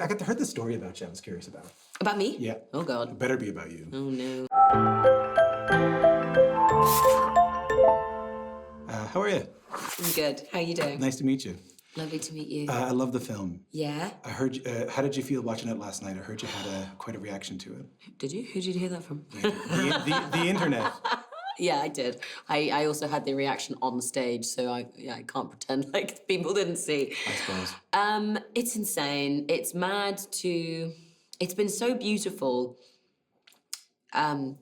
I heard this story about you I was curious about. About me? Yeah. Oh, God. It better be about you. Oh, no. How are you? I'm good. How are you doing? Nice to meet you. Lovely to meet you. I love the film. Yeah? I heard. How did you feel watching it last night? I heard you had quite a reaction to it. Did you? Who did you hear that from? The internet. Yeah, I did. I also had the reaction on stage, so I can't pretend like people didn't see. I suppose. It's insane. It's mad it's been so beautiful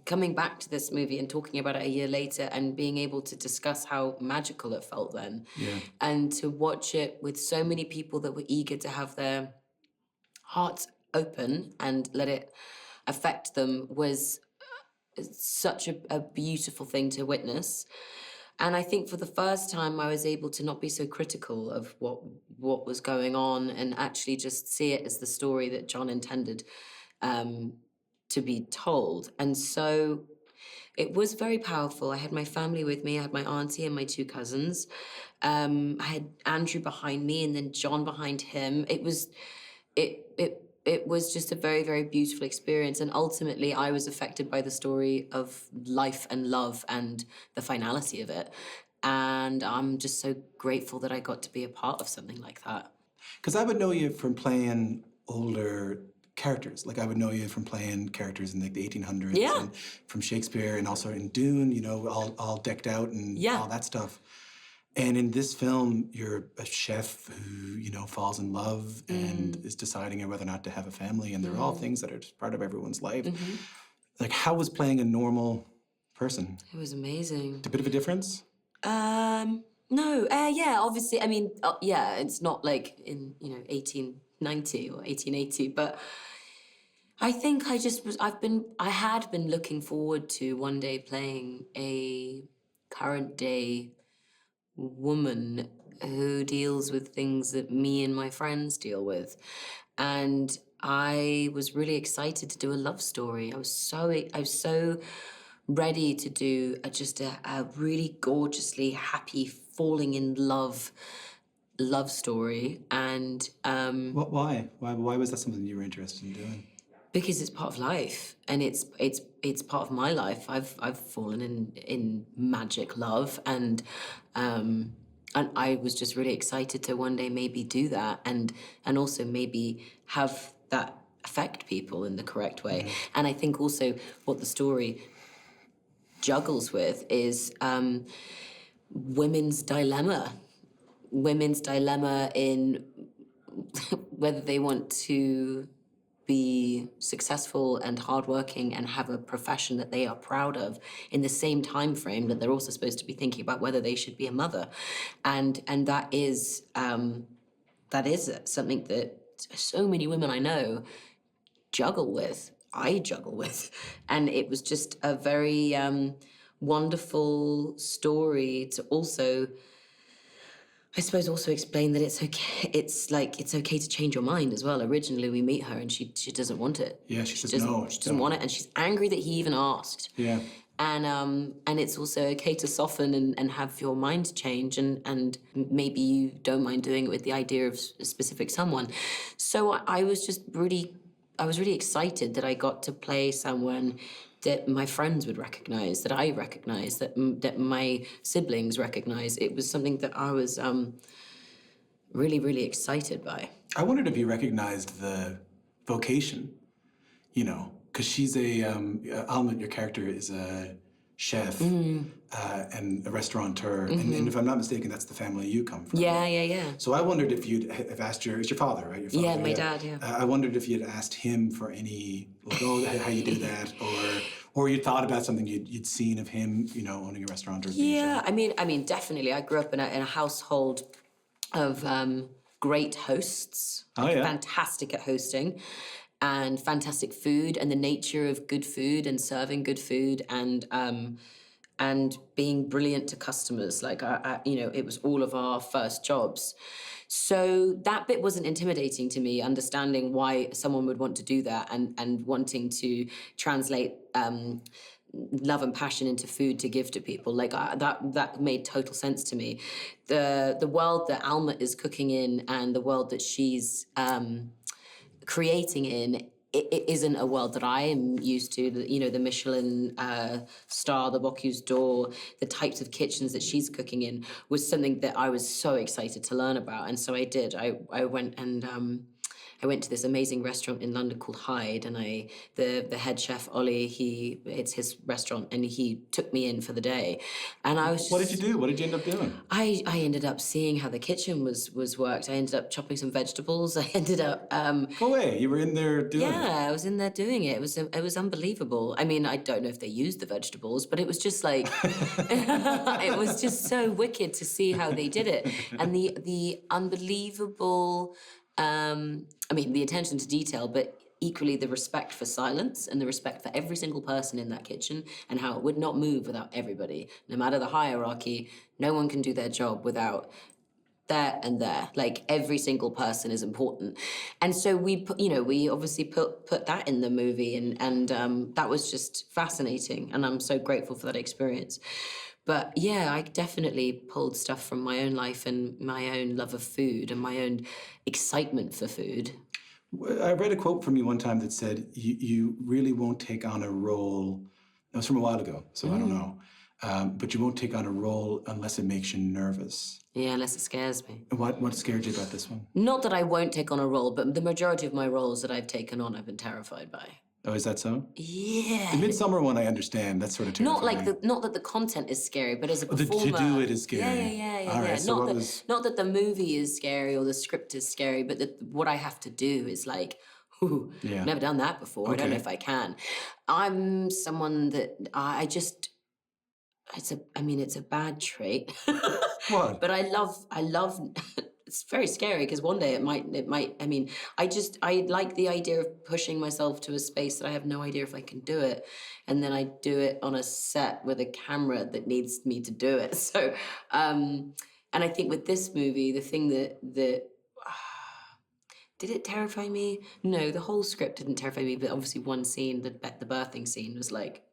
coming back to this movie and talking about it a year later and being able to discuss how magical it felt then. Yeah. And to watch it with so many people that were eager to have their hearts open and let it affect them was such a beautiful thing to witness. And I think for the first time I was able to not be so critical of what was going on and actually just see it as the story that John intended to be told. And so it was very powerful. I had my family with me. I had my auntie and my two cousins. I had Andrew behind me and then John behind him. It was just a very, very beautiful experience. And ultimately, I was affected by the story of life and love and the finality of it. And I'm just so grateful that I got to be a part of something like that. Because I would know you from playing older characters. Like I would know you from playing characters in like the 1800s. Yeah. And from Shakespeare and also in Dune, you know, all decked out and all that stuff. And in this film, you're a chef who, you know, falls in love and is deciding whether or not to have a family. And they're all things that are just part of everyone's life. Like, how was playing a normal person? It was amazing. A bit of a difference? No, yeah, obviously, I mean, yeah, it's not like in, 1890 or 1880, but I think I had been looking forward to one day playing a current day woman who deals with things that me and my friends deal with. And I was really excited to do a love story. I was so ready to do a really gorgeously happy, falling in love story. And Why? Why was that something you were interested in doing? because it's part of life, and it's part of my life. I've fallen in magic love, and I was just really excited to one day maybe do that, and also maybe have that affect people in the correct way. And I think also what the story juggles with is women's dilemma in whether they want to be successful and hardworking and have a profession that they are proud of in the same time frame that they're also supposed to be thinking about whether they should be a mother, and that is something that so many women I know juggle with. I juggle with, and it was just a very wonderful story to also, I suppose, also explain that it's okay. It's okay to change your mind as well. Originally, we meet her and she doesn't want it. Yeah, she says no. She doesn't want it, and she's angry that he even asked. Yeah. And it's also okay to soften and have your mind change, and maybe you don't mind doing it with the idea of a specific someone. So I was really excited that I got to play someone that my friends would recognize, that I recognize, that my siblings recognize. It was something that I was really, really excited by. I wondered if you recognized the vocation, you know, because she's Alma, your character, is a chef and a restaurateur. And if I'm not mistaken, that's the family you come from. Yeah. So I wondered if you'd have asked it's your father, right? Your father, Yeah, my dad, yeah. I wondered if you'd asked him for any, like, how you do that, or you thought about something you'd seen of him, you know, owning a restaurant or being a chef. I mean, definitely. I grew up in a household of great hosts. Oh, yeah. Fantastic at hosting, and fantastic food, and the nature of good food and serving good food, and being brilliant to customers. Like, it was all of our first jobs. So that bit wasn't intimidating to me, understanding why someone would want to do that and wanting to translate love and passion into food to give to people. Like, that made total sense to me. The world that Alma is cooking in and the world that she's creating in, it isn't a world that I am used to. You know, the Michelin star, the Bocuse d'Or, the types of kitchens that she's cooking in was something that I was so excited to learn about. And so I did. I went and I went to this amazing restaurant in London called Hyde, and the head chef Ollie, it's his restaurant, and he took me in for the day, and I was. What did you do? What did you end up doing? I ended up seeing how the kitchen was worked. I ended up chopping some vegetables. I ended up. Go away! You were in there doing it. Yeah, I was in there doing it. It was unbelievable. I mean, I don't know if they used the vegetables, but it was just like it was just so wicked to see how they did it, and the unbelievable. I mean, the attention to detail, but equally the respect for silence and the respect for every single person in that kitchen and how it would not move without everybody. No matter the hierarchy, no one can do their job without there and there. Like, every single person is important. And so we obviously put that in the movie, and that was just fascinating. And I'm so grateful for that experience. But yeah, I definitely pulled stuff from my own life and my own love of food and my own excitement for food. I read a quote from you one time that said, you really won't take on a role, that was from a while ago, so I don't know, but you won't take on a role unless it makes you nervous. Yeah, unless it scares me. What scared you about this one? Not that I won't take on a role, but the majority of my roles that I've taken on, I've been terrified by. Oh, is that so? Yeah. The Midsummer one, I understand. That's sort of terrifying. Not that the content is scary, but as a performer. To do it is scary. Yeah. All right, so not that the movie is scary or the script is scary, but that what I have to do is like, ooh, I've never done that before. Okay. I don't know if I can. I'm someone that it's a bad trait. What? But I love. It's very scary because one day it might. I mean, I like the idea of pushing myself to a space that I have no idea if I can do it, and then I do it on a set with a camera that needs me to do it. So, and I think with this movie, the thing that did it terrify me? No, the whole script didn't terrify me, but obviously one scene, the birthing scene, was like,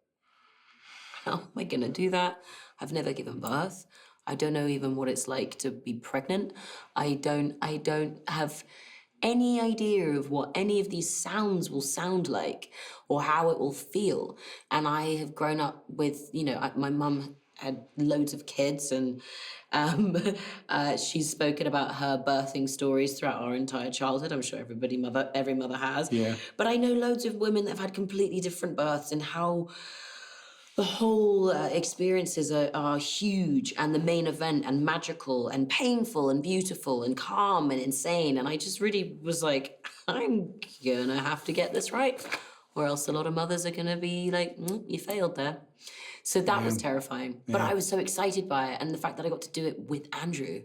how am I gonna do that? I've never given birth. I don't know even what it's like to be pregnant. I don't have any idea of what any of these sounds will sound like or how it will feel. And I have grown up with, my mum had loads of kids, and she's spoken about her birthing stories throughout our entire childhood. I'm sure every mother has. Yeah. But I know loads of women that have had completely different births, and how the whole experiences are huge, and the main event, and magical and painful and beautiful and calm and insane. And I just really was like, I'm gonna have to get this right, or else a lot of mothers are gonna be like, you failed there. So that was terrifying. But I was so excited by it, and the fact that I got to do it with Andrew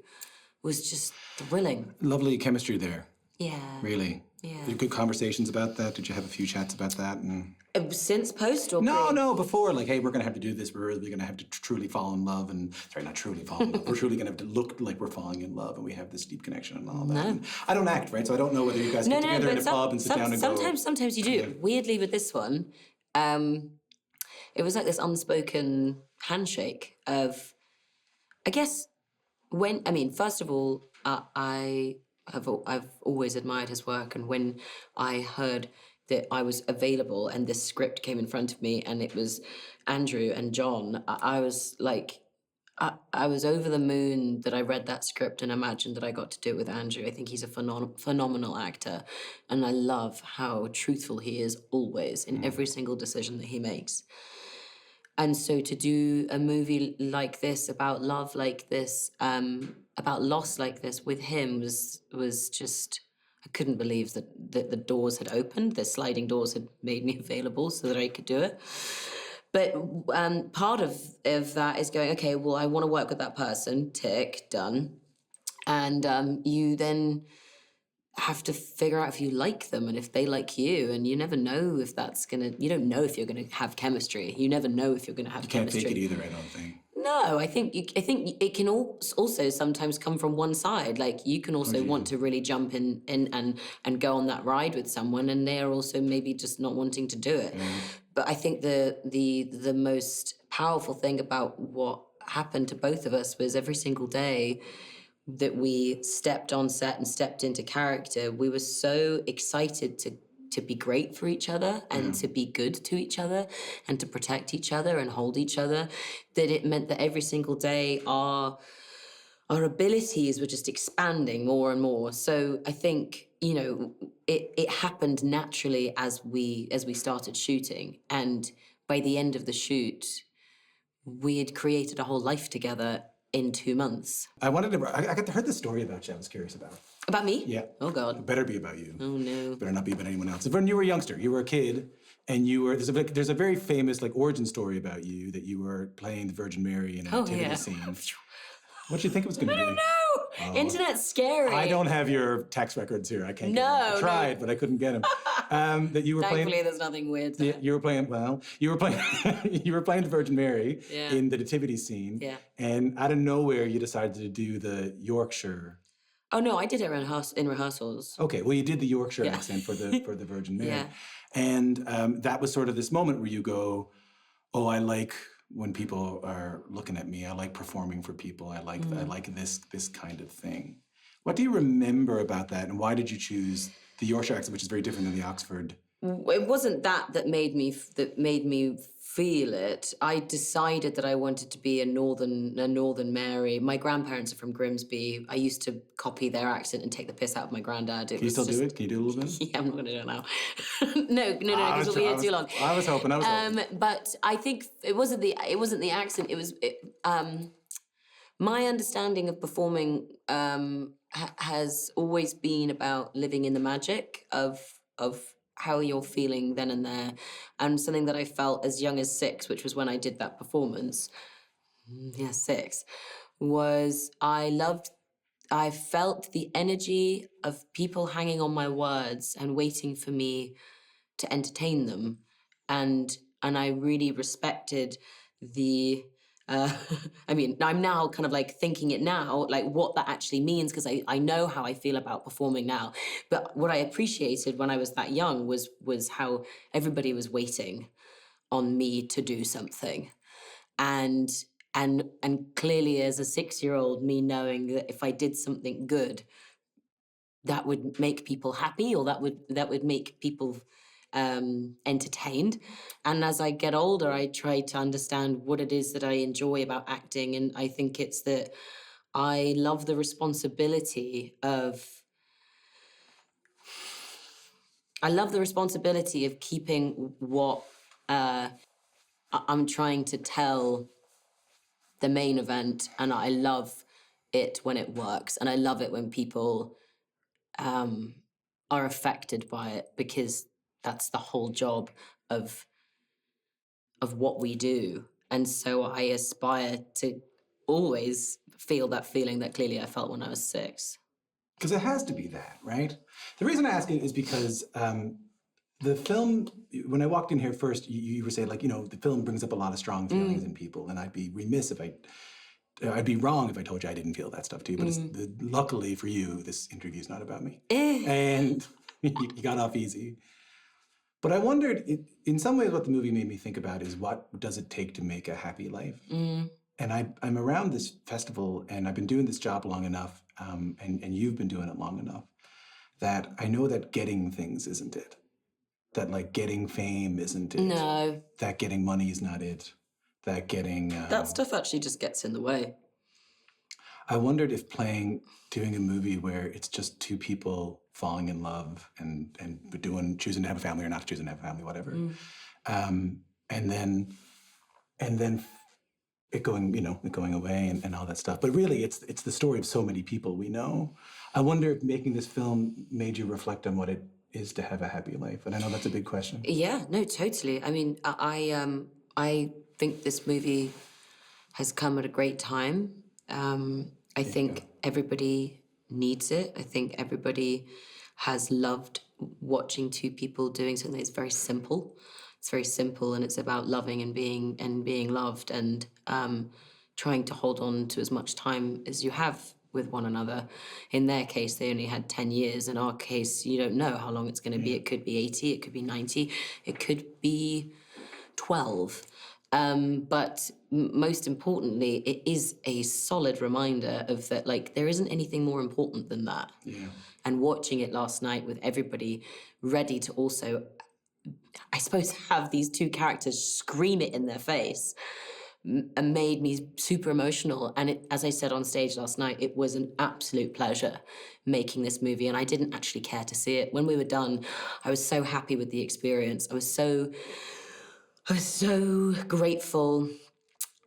was just thrilling. Lovely chemistry there. Yeah. Really. Yeah. Did you good conversations about that? Did you have a few chats about that? And since post or No, before. Like, hey, we're going to have to do this. We're really going to have to truly fall in love. And, sorry, not truly fall in love. We're truly going to have to look like we're falling in love, and we have this deep connection and all that. No. And I don't act, right? So I don't know whether you guys get together in a pub and sit down and go... Sometimes you do. Yeah. Weirdly, with this one, it was like this unspoken handshake of, I guess, first of all, I've always admired his work, and when I heard that I was available and this script came in front of me and it was Andrew and John, I was like, I was over the moon that I read that script and imagined that I got to do it with Andrew. I think he's a phenomenal actor, and I love how truthful he is always in every single decision that he makes. And so to do a movie like this, about love like this, about loss like this with him was just, I couldn't believe that the doors had opened, the sliding doors had made me available so that I could do it. But part of that is going, okay, well, I want to work with that person, tick, done. And you then have to figure out if you like them and if they like you, and you never know if you don't know if you're gonna have chemistry. You never know if you're gonna have chemistry. You can't fake it either, I don't think. No, I think it can also sometimes come from one side. Like, you can also want to really jump in and go on that ride with someone, and they're also maybe just not wanting to do it. But I think the most powerful thing about what happened to both of us was every single day that we stepped on set and stepped into character, we were so excited to be great for each other and to be good to each other and to protect each other and hold each other, that it meant that every single day our abilities were just expanding more and more. So I think, you know, it happened naturally as we started shooting. And by the end of the shoot, we had created a whole life together in 2 months. I heard this story about you I was curious about. About me? Yeah. Oh, God. It better be about you. Oh, no. It better not be about anyone else. When you were a youngster, you were a kid, and there's a very famous origin story about you that you were playing the Virgin Mary in a nativity scene. What did you think it was going to be? I don't know. Oh. Internet's scary. I don't have your tax records here. I can't get them. I tried, but I couldn't get them. That you were Thankfully, there's nothing weird there. You were playing the Virgin Mary in the nativity scene. Yeah. And out of nowhere, you decided to do the Yorkshire. Oh, no, I did it in rehearsals. Okay, well, you did the Yorkshire accent for the Virgin Mary. Yeah. And that was sort of this moment where you go, oh, I like when people are looking at me. I like performing for people. I like this kind of thing. What do you remember about that, and why did you choose the Yorkshire accent, which is very different than the Oxford? It wasn't that made me feel it. I decided that I wanted to be a northern Mary. My grandparents are from Grimsby. I used to copy their accent and take the piss out of my granddad. Can you still do it? Can you do a little bit? Yeah, I'm not going to do it now. No, because we'll be here too long. I was hoping. But I think it wasn't the accent. It was my understanding of performing has always been about living in the magic of how you're feeling then and there. And something that I felt as young as 6, which was when I did that performance, 6, was I felt the energy of people hanging on my words and waiting for me to entertain them. And I really respected the I mean, I'm now kind of thinking it now, what that actually means, because I know how I feel about performing now. But what I appreciated when I was that young was how everybody was waiting on me to do something. And clearly as a 6-year-old, me knowing that if I did something good, that would make people happy, or that would make people entertained. And as I get older, I try to understand what it is that I enjoy about acting. And I think it's that I love the responsibility of keeping what I'm trying to tell the main event. And I love it when it works. And I love it when people are affected by it, because that's the whole job of what we do. And so I aspire to always feel that feeling that clearly I felt when I was 6. Because it has to be that, right? The reason I ask it is because the film, when I walked in here first, you were saying, the film brings up a lot of strong feelings in people, and I'd be remiss if I'd be wrong if I told you I didn't feel that stuff too. But luckily for you, this interview's not about me. And you got off easy. But I wondered, in some ways, what the movie made me think about is, what does it take to make a happy life? And I'm around this festival, and I've been doing this job long enough, and you've been doing it long enough, that I know that getting things isn't it. That getting fame isn't it. No. That getting money is not it. That getting... that stuff actually just gets in the way. I wondered if doing a movie where it's just 2 people falling in love and choosing to have a family or not choosing to have a family, whatever, and then it going away and all that stuff. But really, it's the story of so many people we know. I wonder if making this film made you reflect on what it is to have a happy life. And I know that's a big question. Yeah, no, totally. I mean, I think this movie has come at a great time. I think everybody needs it. I think everybody has loved watching 2 people doing something that's very simple. It's very simple, and it's about loving and being loved, and trying to hold on to as much time as you have with one another. In their case, they only had 10 years. In our case, you don't know how long it's going to be. It could be 80, it could be 90, it could be 12. But most importantly, it is a solid reminder of that, like, there isn't anything more important than that. Yeah. And watching it last night with everybody ready to also, I suppose, have these two characters scream it in their face made me super emotional. And it, as I said on stage last night, it was an absolute pleasure making this movie. And I didn't actually care to see it. When we were done, I was so happy with the experience. I was so grateful.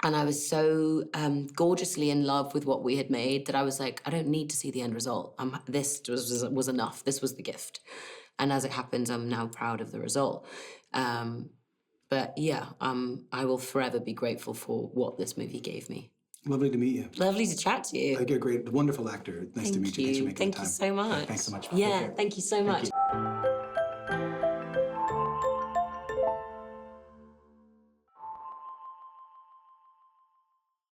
And I was so gorgeously in love with what we had made that I was like, I don't need to see the end result. This was enough. This was the gift. And as it happens, I'm now proud of the result. But yeah, I will forever be grateful for what this movie gave me. Lovely to meet you. Lovely to chat to you. I think you're a great, wonderful actor. Nice to meet you. Thanks for making the time. Thank you so much. Thanks so much. Yeah, thank you so much.